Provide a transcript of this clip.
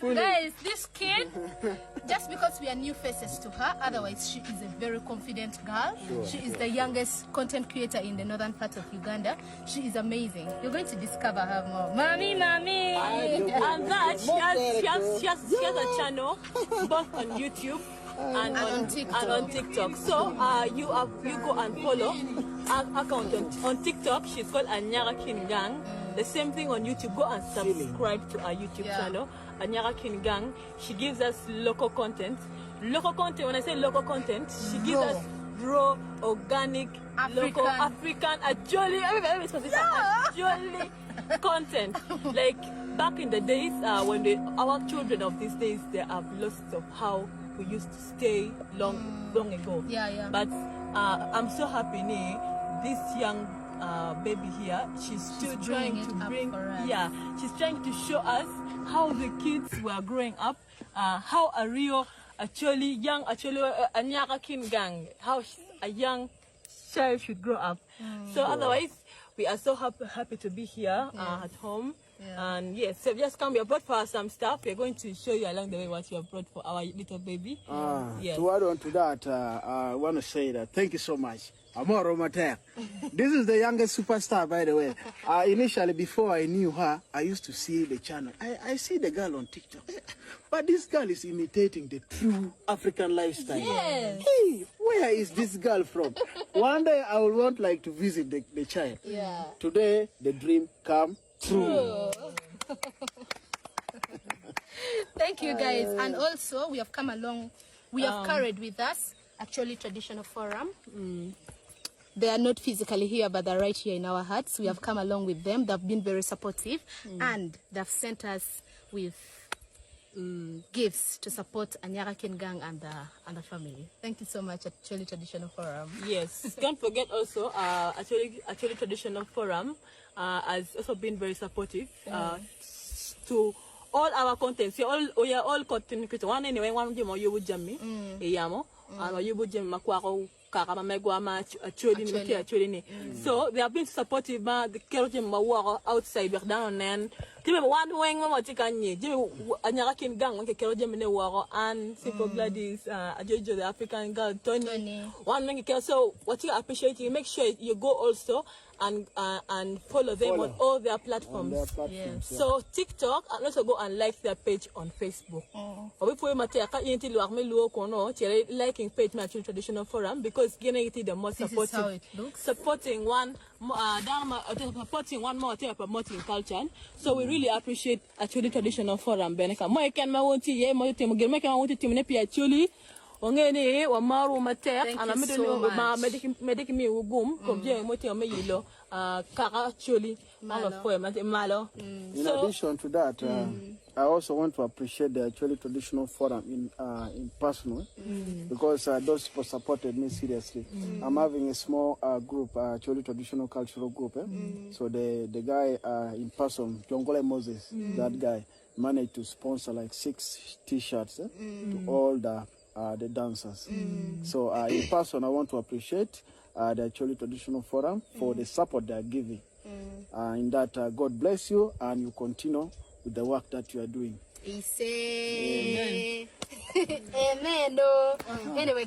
Guys, this kid, just because we are new faces to her, otherwise she is a very confident girl. Sure, she is the youngest content creator in the northern part of Uganda. She is amazing. You're going to discover her more. Mommy. And that she has a channel both on YouTube and on TikTok. So you go and follow her account on TikTok. She's called Anyaka Kingang. The same thing on YouTube. Go and subscribe to our YouTube channel, Anyaka Kingang. She gives us local content. Local content. When I say local content, she gives us raw, organic, local African, jolly content. Like back in the days when our children of these days, they have lost of how we used to stay long ago. But I'm so happy this young baby here, she's still trying to bring she's trying to show us how the kids were growing up, how a real young Anyaka Kingang, how a young child should grow up. So otherwise we are so happy to be here at home. And yes, so just come. We have brought for us some stuff. We're going to show you along the way what you have brought for our little baby. Yes. To add on to that, I want to say that thank you so much. Amor Romater. This is the youngest superstar, by the way. Initially, before I knew her, I used to see the channel. I see the girl on TikTok. But this girl is imitating the true African lifestyle. Yes. Hey, where is this girl from? One day I will want to visit the child. Today, the dream come true. Thank you guys. And also we have come along, we have carried with us actually traditional forum. They are not physically here, but they're right here in our hearts. We have come along with them. They've been very supportive and they've sent us with gifts to support Anyaka Kingang and the family. Thank you so much, Actually Traditional Forum. Yes, don't forget also, Actually Traditional Forum has also been very supportive to all our contents. We are all content creators. One anyway, one you would jammy, yamo, and you would jam makwako. So they have been supportive. The Kerojim Mawa outside, we're down and one wing Mamatikan, Anyaka Kingang, Kerojim and Simpol Gladys, Jojo, the African girl, Tony. One wing. So what you appreciate, you make sure you go also and follow them on all their platforms. So TikTok, and also go and like their page on Facebook. Liking page Actually Traditional Forum because the most supportive, supporting one more promoting culture. So we really appreciate Actually Traditional Forum. Beneka mo ikan ma wonti ye mo temo germe kan wonti timne pi actually ongene wa maru mater ana medelo ma medik mi ugum ko je mo temo yilo kaka actually malo foi malo. In addition to that, I also want to appreciate the Actually Traditional Forum in person because those people supported me seriously. I'm having a small group, Actually Traditional Cultural Group. So the guy in person, Jongole Moses, that guy managed to sponsor like 6 T-shirts to all the dancers. So in person, I want to appreciate the Actually Traditional Forum for the support they are giving. In that, God bless you and you continue with the work that you are doing. Amen. Amen. Anyway.